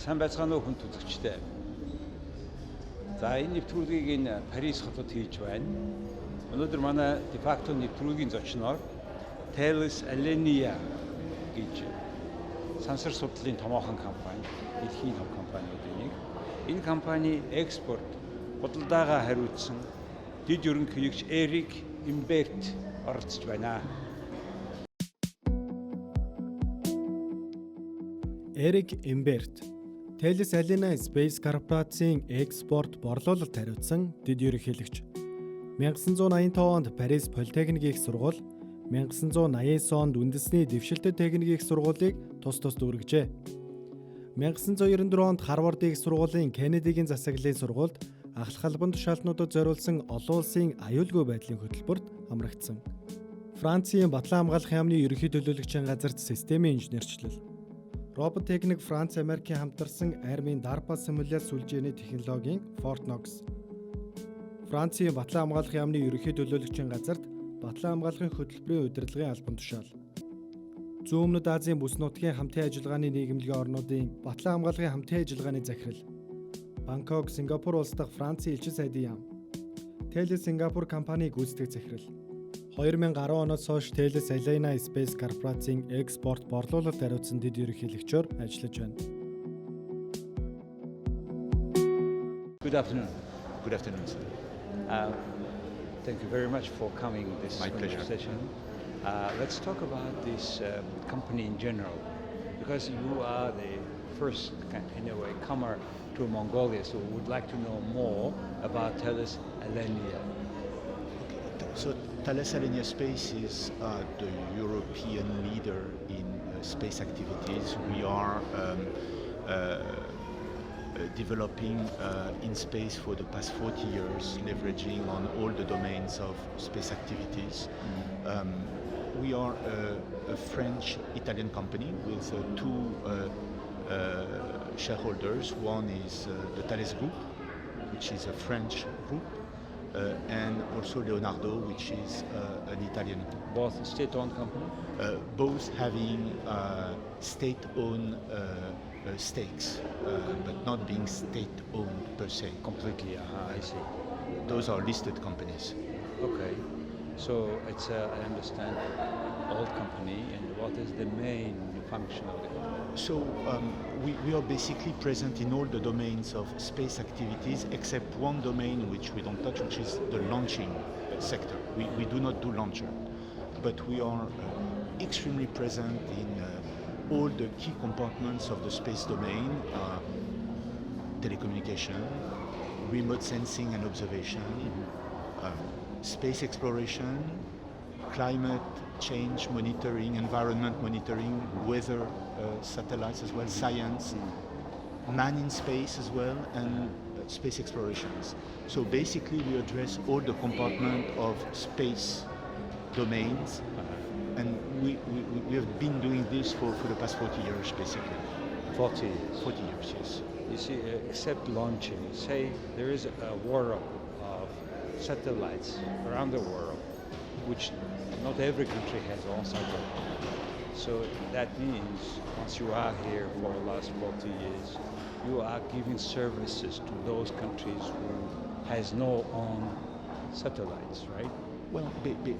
Сайн байцгаана уу хүн үзэгчтэй. За энэ нэвтрүүлгийг энэ Парис хотод хийж байна. Өнөөдөр манай De Facto нэвтрүүлгийн зочноор Талес Алена гэж сансар судлалын томоохон компани, дэлхийн том компаниудын нэг. Энэ компани Экспорт худалдаагаа хариуцсан Дэд Ерөнхийлөгч Эрик Имберт оролцож байна. Эрик Имберт Талес Алена Space корпорацийн Экспорт борлуулалт хариуцсан Дэд Ерөнхийлөгч. 1985 онд Парис Политехникийн их сургууль, 1989 онд үндэсний дэвшилтэт техникийн их сургуулийг тус дүүргэжээ. 1994 онд Харвардын их сургуулийн Кеннедигийн засаглалын сургуульд ахлах албан тушаалтнуудад зориулсан олон улсын аюулгүй байдлын хөтөлбөрт амрагдсан. Францийн Батлан хамгаалахын яамны ерөнхий төлөөлөгчийн газарт системийн инженерчлэл, робот техник Франц Америкийн хамтарсан армийн DARPA симуляц сүлжээний технологийн Fort Knox, Францийн Батлан хамгаалахын яамны ерөнхий төлөөлөгчийн газарт Батлан хамгаалахын хөтөлбөрийн удирдлагын албан тушаал, Зүүн Өмнөд Азийн бүс нутгийн хамтын ажиллагааны нийгэмлэгийн орнуудын Батлан хамгаалахын хамтын ажиллагааны захирал, Бангкок, Сингапур улс дахь Францын элчин сайдын яам, Талес Сингапур компани гүйцэтгэх захирал. 2010 оноос хойш Талес Алена Space корпорацийн Экспорт борлуулалт хариуцсан Дэд Ерөнхийлөгчөөр ажиллаж байна. Good afternoon. Good afternoon, sir. Thank you very much for coming this My pleasure. session. Let's talk about this company in general, because you are the first, in a way, comer to Mongolia, so we would like to know more about Talес Alena. So Thales Alenia Space is the European leader in space activities. We are developing in space for the past 40 years, leveraging on all the domains of space activities. We are a French-Italian company with two shareholders. One is the Thales Group, which is a French group, and also Leonardo, which is an Italian group. Both state-owned company? Both having state-owned stakes, but not being state-owned per se. Completely, I see. Those are listed companies. Okay, so it's I understand old company, and what is the main function of the company? So we are basically present in all the domains of space activities, except one domain which we don't touch, which is the launching sector. We do not do launcher, but we are extremely present in all the key compartments of the space domain: telecommunication, remote sensing and observation, space exploration, climate change monitoring, environment monitoring, weather satellites as well, science, man in space as well, and space explorations. So basically we address all the compartment of space domains, and we have been doing this for the past 40 years basically. 40 years. 40 years, yes. You see, except launching, say there is a world of satellites around the world, which not every country has own satellite. So that means once you are here for the last 40 years, you are giving services to those countries who has no own satellites, right? Well,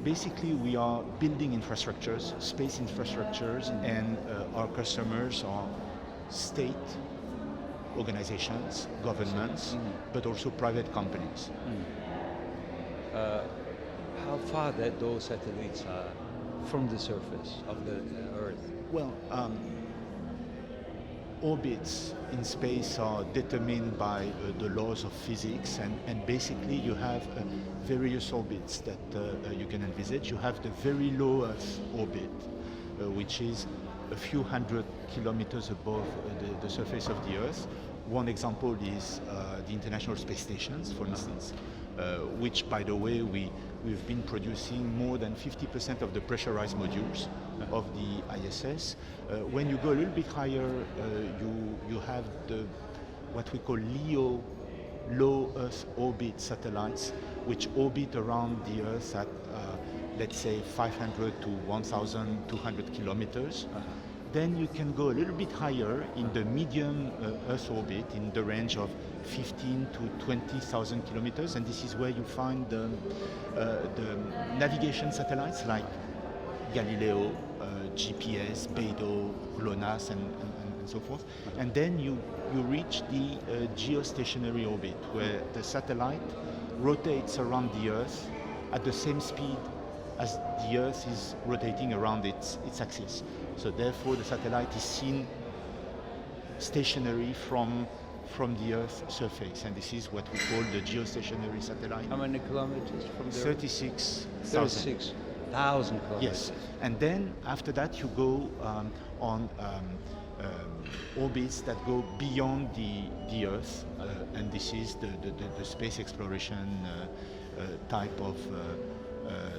basically we are building infrastructures, space infrastructures, and our customers are state organizations, governments, but also private companies. How far that those satellites are from the surface of the Earth? Well, orbits in space are determined by the laws of physics, and basically you have various orbits that you can envisage. You have the very low Earth orbit, which is a few hundred kilometers above the surface of the Earth. One example is the International Space Stations, for instance, which, by the way, we've been producing more than 50% of the pressurized modules of the ISS. When you go a little bit higher, you have what we call LEO, low Earth orbit satellites, which orbit around the Earth at let's say 500 to 1,200 kilometers. then you can go a little bit higher in the medium Earth orbit in the range of 15 to 20,000 kilometers, and this is where you find the navigation satellites like Galileo, GPS, Beidou, GLONASS, and so forth. And then you reach the geostationary orbit, where the satellite rotates around the Earth at the same speed as the Earth is rotating around its axis. So therefore the satellite is seen stationary from the Earth's surface, and this is what we call the geostationary satellite. How many kilometers from there? 36,000. 36,000 kilometers. Yes, and then after that you go on orbits that go beyond the Earth, and this is the space exploration type of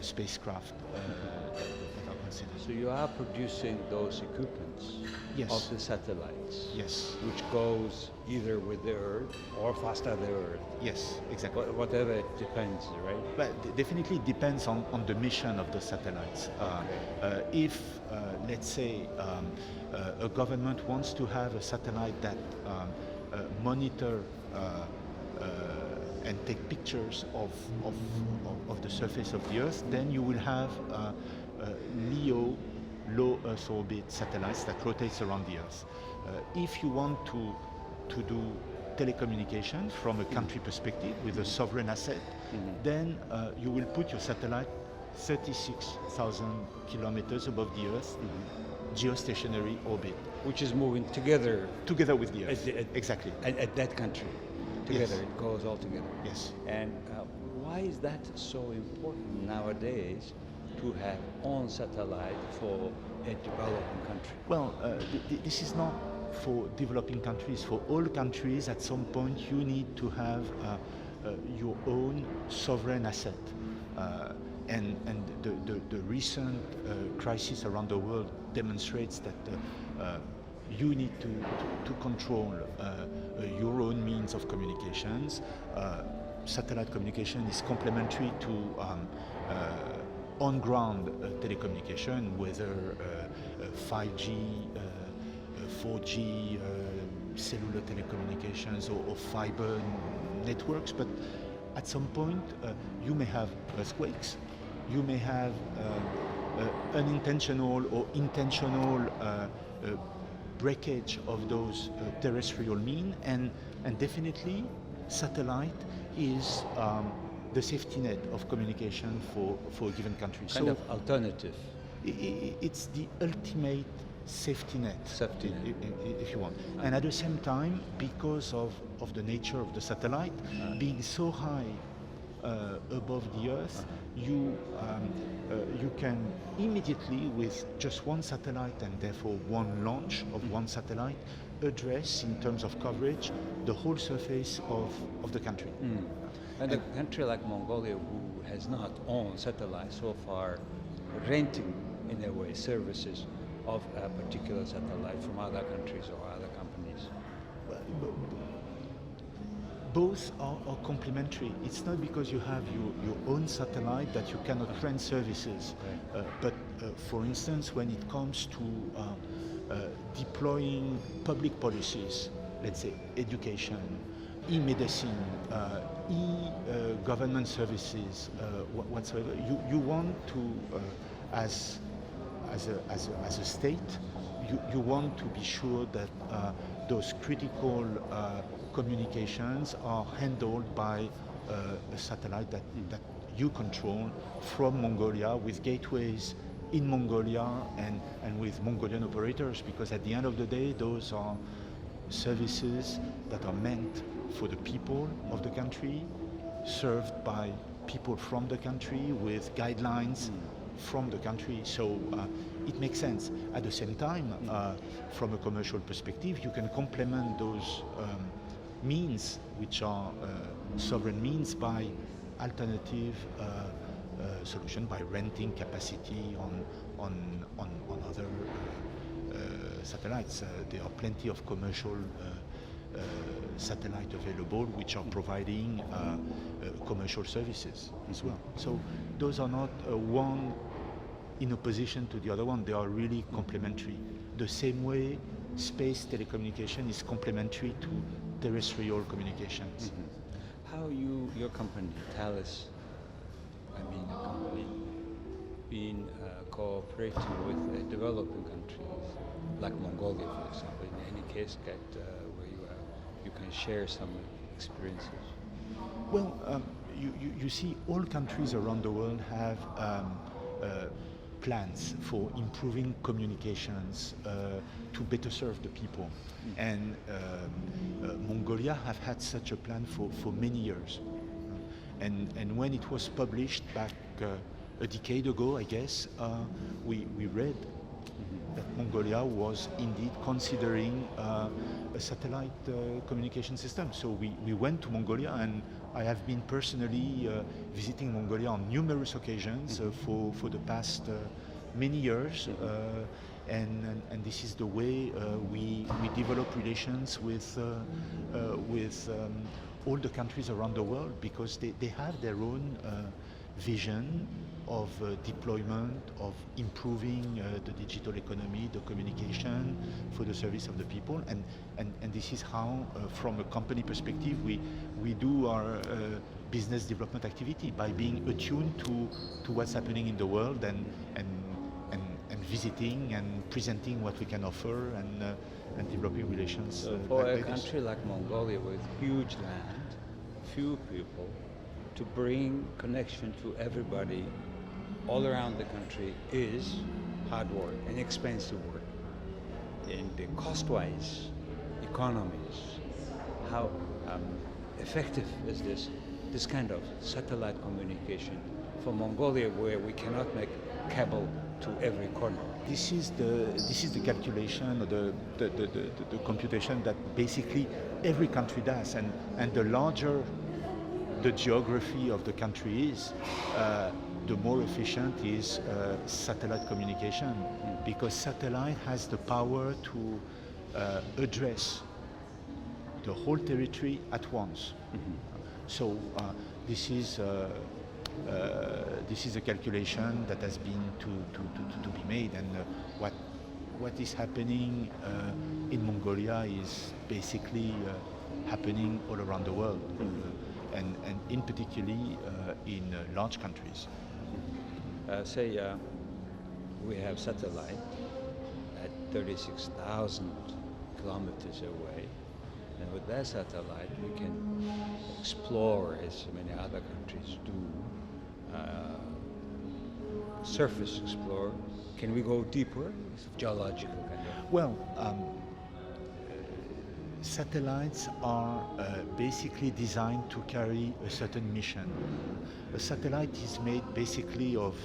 spacecraft that are considered. So you are producing those equipments Yes. of the satellites, Yes, which goes either with the Earth or faster than the Earth. yes, exactly. Whatever it depends, right? But definitely it depends on the mission of the satellites. If, let's say, a government wants to have a satellite that monitor and take pictures of the surface of the Earth, then you will have LEO, low Earth orbit satellites that rotates around the Earth. If you want to do telecommunication from a country perspective with a sovereign asset, then you will put your satellite 36,000 kilometers above the Earth, geostationary orbit. Which is moving together With the Earth. Exactly. at that country. Together, Yes. it goes all together. Yes. And why is that so important nowadays to have on satellite for a developing country? Well, this is not for developing countries. For all countries, at some point, you need to have your own sovereign asset. And the recent crisis around the world demonstrates that you need to control your own means of communications. Satellite communication is complementary to on-ground telecommunication, whether 5G, 4G, cellular telecommunications, or fiber networks. But at some point, you may have earthquakes, you may have unintentional or intentional breakage of those terrestrial means, and definitely satellite is the safety net of communication for a given country. Kind of alternative. It's the ultimate safety net, Safety net. if you want. And at the same time, because of the nature of the satellite, being so high above the Earth, you can immediately, with just one satellite and therefore one launch of one satellite, address in terms of coverage the whole surface of the country. And a country like Mongolia, who has not owned satellite so far, renting in a way services of a particular satellite from other countries or other companies. Both are complementary. It's not because you have your own satellite that you cannot rent services. But for instance, when it comes to deploying public policies, let's say education, e-medicine, e-government services, whatsoever, you want to, as a state, you want to be sure that those critical communications are handled by a satellite that you control from Mongolia, with gateways in Mongolia and with Mongolian operators, because at the end of the day, those are services that are meant for the people of the country, served by people from the country, with guidelines from the country. So it makes sense. At the same time, from a commercial perspective, you can complement those means, which are sovereign means, by alternative solution, by renting capacity on other satellites. There are plenty of commercial satellite available which are providing commercial services as well. So those are not one in opposition to the other one. They are really complementary. the same way space telecommunication is complementary to terrestrial communications. How your company, Talus, a company, been cooperating with developing countries like Mongolia, for example, in any case that where you can share some experiences? Well, you see, all countries around the world have plans for improving communications to better serve the people. And Mongolia have had such a plan for many years. And when it was published back a decade ago, I guess, we read that Mongolia was indeed considering a satellite communication system. So we went to Mongolia, and I have been personally visiting Mongolia on numerous occasions for the past many years. And this is the way we develop relations with all the countries around the world, because they have their own vision of deployment, of improving the digital economy, the communication for the service of the people. And this is how, from a company perspective, we do our business development activity, by being attuned to what's happening in the world, and visiting and presenting what we can offer, and developing relations. So for a country like Mongolia with huge land, few people, to bring connection to everybody all around the country is hard work and expensive work. And the cost-wise, economies, how effective is this kind of satellite communication for Mongolia, where we cannot make cable to every corner? This is the calculation, or the computation that basically every country does, and the larger the geography of the country is, the more efficient is satellite communication, because satellite has the power to address the whole territory at once. So this is a calculation that has been to be made, and what is happening in Mongolia is basically happening all around the world, and in particularly in large countries. Say we have satellite at 36,000 kilometers away, and with that satellite we can explore, as many other countries do, surface explore. Can we go deeper? Geological kind of. Well, satellites are basically designed to carry a certain mission. A satellite is made basically of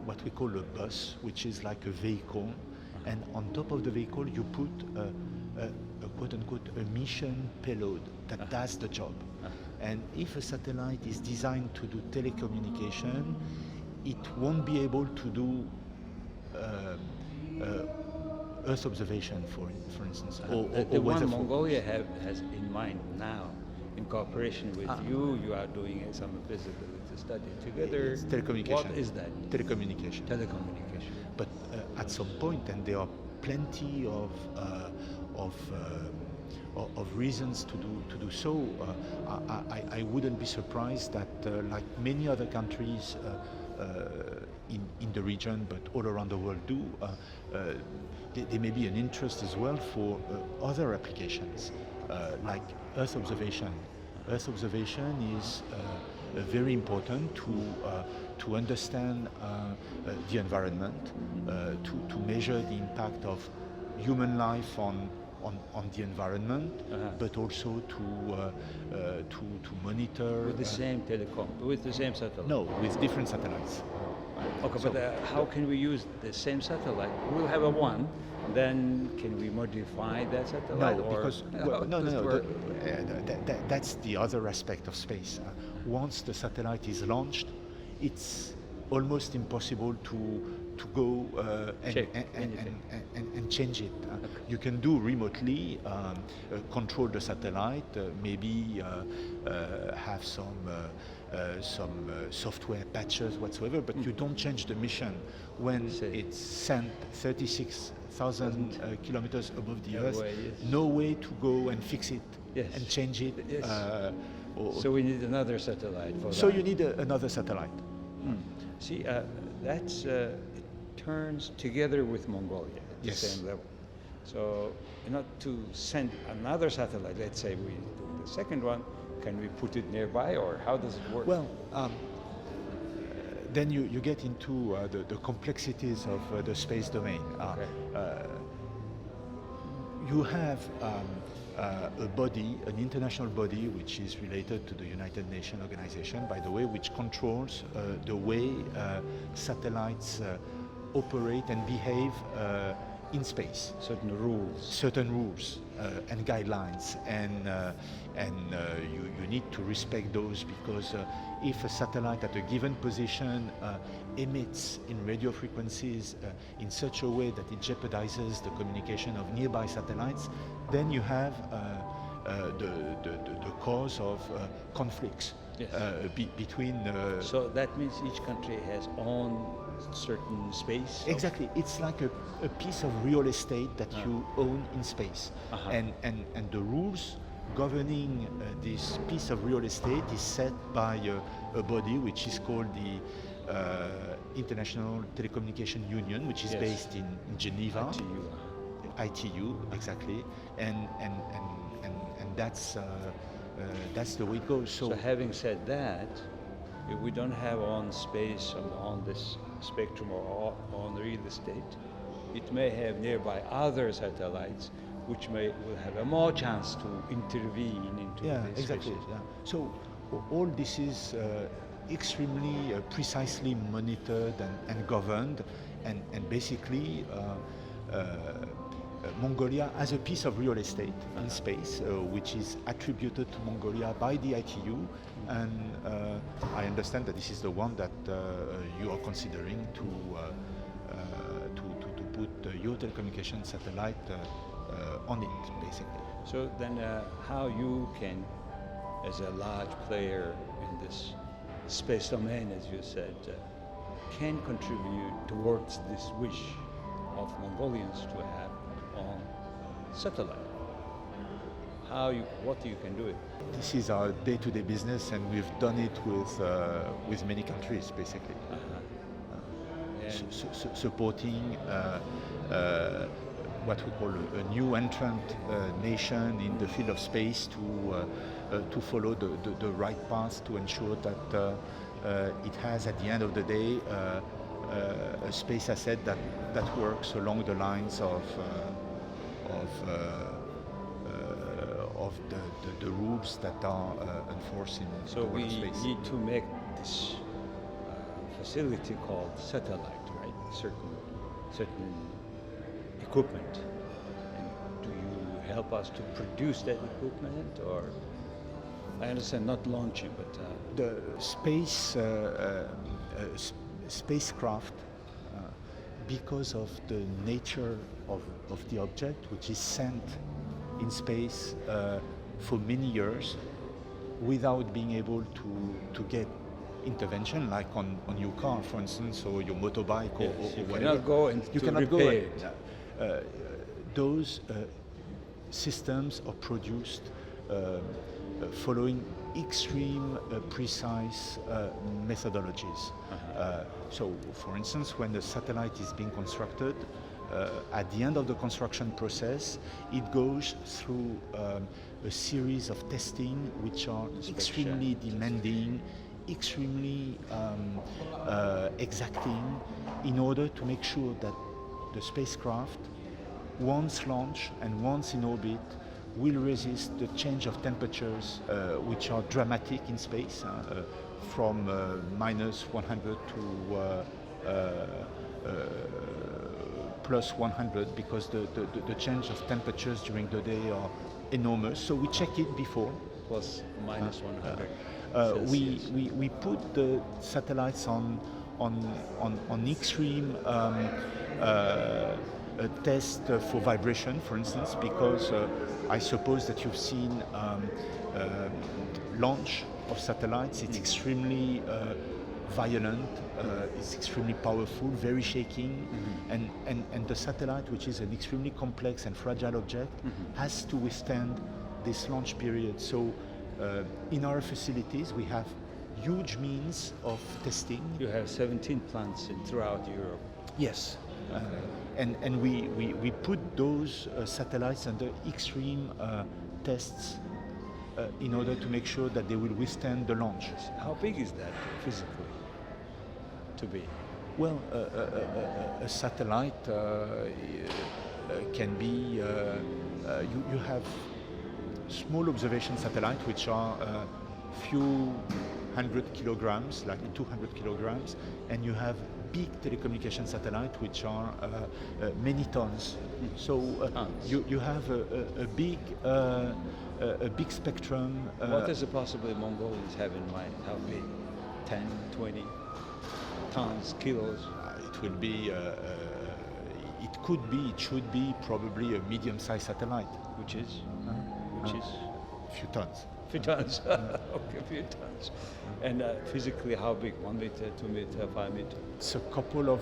what we call a bus, which is like a vehicle, and on top of the vehicle you put a quote-unquote a mission payload that does the job. And if a satellite is designed to do telecommunication, it won't be able to do Earth observation, for instance, or the weather one Mongolia has in mind now, in cooperation with you are doing some visibility study together. It's telecommunication. What is that? Telecommunication. Telecommunication. But at some point, and there are plenty of reasons to do so, I wouldn't be surprised that, like many other countries in the region, but all around the world do, there may be an interest as well for other applications, like Earth observation. Earth observation is very important to understand the environment, to measure the impact of human life on the environment, but also to monitor. With the same with the same satellite? No, with different satellites. Okay, so, but how can we use the same satellite? We'll have one, then can we modify that satellite? No, because that's the other aspect of space. Once the satellite is launched, its almost impossible to go and change it. You can do remotely, control the satellite, maybe have some software patches whatsoever, but you don't change the mission when it's sent 36,000 kilometers above the Earth. No way to go and fix it and change it. So we need another satellite for So that. you need another satellite. See, that's it turns together with Mongolia at the Yes. same level. So, not to send another satellite. Let's say we do the second one. Can we put it nearby, or how does it work? Well, then you get into the complexities of the space domain. You have a body, an international body, which is related to the United Nations organization, by the way, which controls the way satellites operate and behave in space. Certain rules And guidelines, and you need to respect those, because if a satellite at a given position emits in radio frequencies in such a way that it jeopardizes the communication of nearby satellites, then you have the cause of conflicts between. So that means each country has own certain space. Exactly, it's like a piece of real estate that you own in space, and the rules governing this piece of real estate is set by a body which is called the International Telecommunication Union, which is based in Geneva. ITU, exactly, and that's the way it goes. So having said that, if we don't have on space on this spectrum or on real estate, it may have nearby other satellites which will have a more chance to intervene into this exactly. spaces. Yeah. So all this is extremely precisely monitored and governed, and basically Mongolia has a piece of real estate in space, which is attributed to Mongolia by the ITU, and I understand that this is the one that you are considering to put your telecommunication satellite on it, basically. So then how you can, as a large player in this space domain, as you said, can contribute towards this wish of Mongolians to have on satellite? What you can do it? This is our day-to-day business, and we've done it with many countries, basically. Supporting what we call a new entrant nation in the field of space to follow the right path, to ensure that it has, at the end of the day, a space asset that works along the lines of the rules that are enforced in So the world we of space. need to make this facility called satellite, right? Certain equipment. And do you help us to produce that equipment, or I understand not launching, but The spacecraft, because of the nature of the object, which is sent in space for many years without being able to get intervention, like on your car, for instance, or your motorbike, or whatever. Cannot go and You to cannot go. repair it. Those systems are produced following extreme precise methodologies. So, for instance, when the satellite is being constructed, at the end of the construction process, it goes through a series of testing which are extremely demanding, extremely exacting, in order to make sure that the spacecraft, once launched and once in orbit, will resist the change of temperatures, which are dramatic in space, from minus 100 to plus 100, because the change of temperatures during the day are enormous. So we check it before. Plus minus 100. We put the satellites on on extreme a test for vibration, for instance, because I suppose that you've seen launch of satellites. It's extremely violent, it's extremely powerful, very shaking, and the satellite, which is an extremely complex and fragile object, has to withstand this launch period. So in our facilities, we have huge means of testing. You have 17 plants throughout Europe. Yes. And we put those satellites under extreme tests in order to make sure that they will withstand the launch. How big is that physically to be? Well, a satellite can be, you have small observation satellites which are a few 100 kilograms, like 200 kilograms, and you have big telecommunication satellites which are many tons. So you have a big spectrum. What does the possibly Mongolians have in mind? How big? 10, 20 tons, kilos? It will be, it should be probably a medium-sized satellite. Which is? A few tons. Few tons. Okay, few tons. And physically, how big? 1 meter, 2 meter, 5 meter? It's a couple of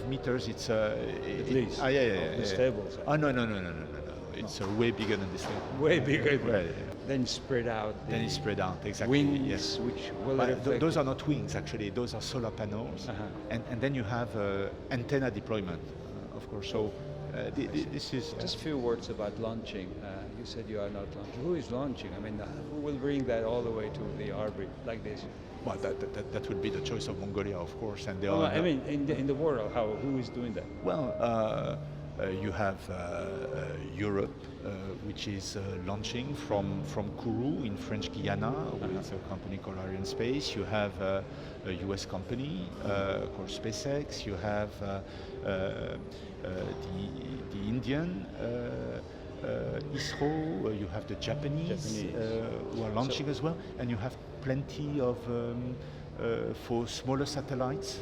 meters. It's at least. Yeah. The stables. Oh no. It's way bigger than this thing. Way bigger. Right. Then spread out. Then it's spread out, exactly. Wings, yes. which will those are not wings, actually. Those are solar panels, and then you have antenna deployment, of course. So this is just a few words about launching. You said you are not launching. Who is launching? I mean, who will bring that all the way to the orbit like this? Well, that would be the choice of Mongolia, of course, and I mean, in the world, who is doing that? Well, you have Europe, which is launching from Kourou in French Guiana with a company called Arianespace. You have a US company called SpaceX. You have the Indian ISRO. You have the Japanese. Who are launching as well, and you have plenty of for smaller satellites.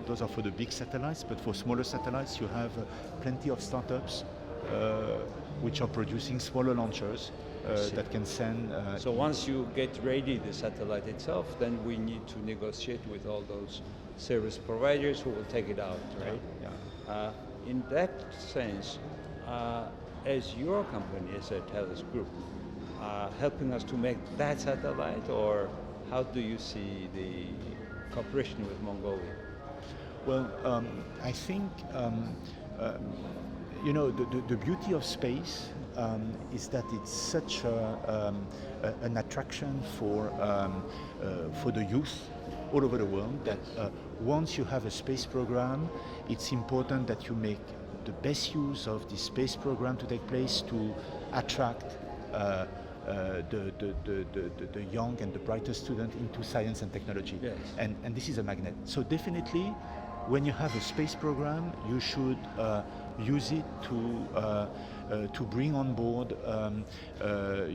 Those are for the big satellites, but for smaller satellites you have plenty of startups which are producing smaller launchers that can send. So once you get ready the satellite itself, then we need to negotiate with all those service providers who will take it out, right? Yeah. In that sense, as your company, as a Thales Group, helping us to make that satellite, or how do you see the cooperation with Mongolia? Well, I think the beauty of space is that it's such an attraction for the youth all over the world that once you have a space program, it's important that you make the best use of the space program to take place to attract the young and the brightest student into science and technology. Yes. And this is a magnet. So definitely, when you have a space program, you should use it to bring on board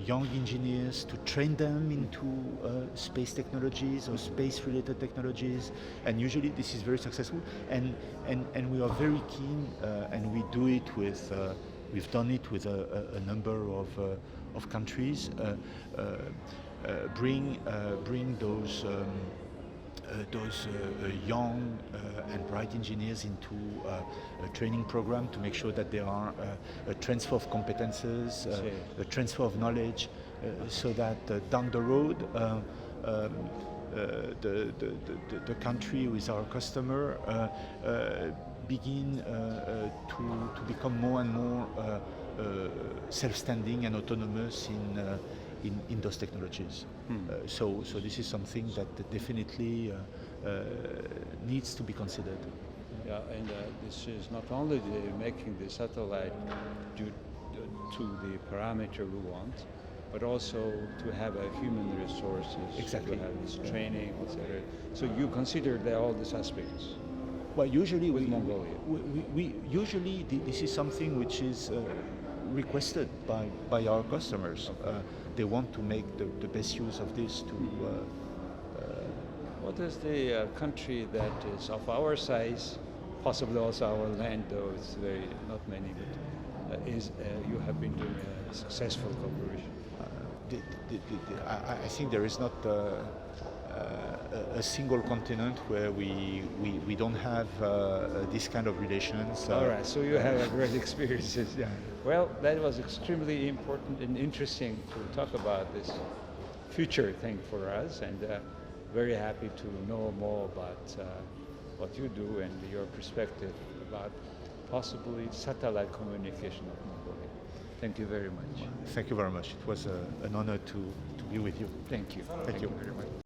young engineers, to train them into space technologies or space-related technologies. And usually this is very successful. And we are very keen, and we do it with. We've done it with a number of countries. Bring those young and bright engineers into a training program to make sure that there are a transfer of competences, a transfer of knowledge, so that down the road the country who is our customer begin to become more and more self-standing and autonomous in those technologies. So this is something that definitely needs to be considered. Yeah, and this is not only making the satellite due to the parameter we want, but also to have a human resources, exactly, to have this training, etc. So you consider all these aspects. Well, usually with Mongolia, we usually this is something which is requested by our customers. They want to make the best use of this to What is the country that is of our size, possibly also our land, though it's very not many, but you have been doing a successful cooperation? I think there is not a single continent where we don't have this kind of relations. All right, so you have a great experiences. Yeah. Well, that was extremely important and interesting to talk about this future thing for us, and very happy to know more about what you do and your perspective about possibly satellite communication of Mongolia. Thank you very much. Thank you very much. It was an honor to be with you. Thank you. Thank you very much.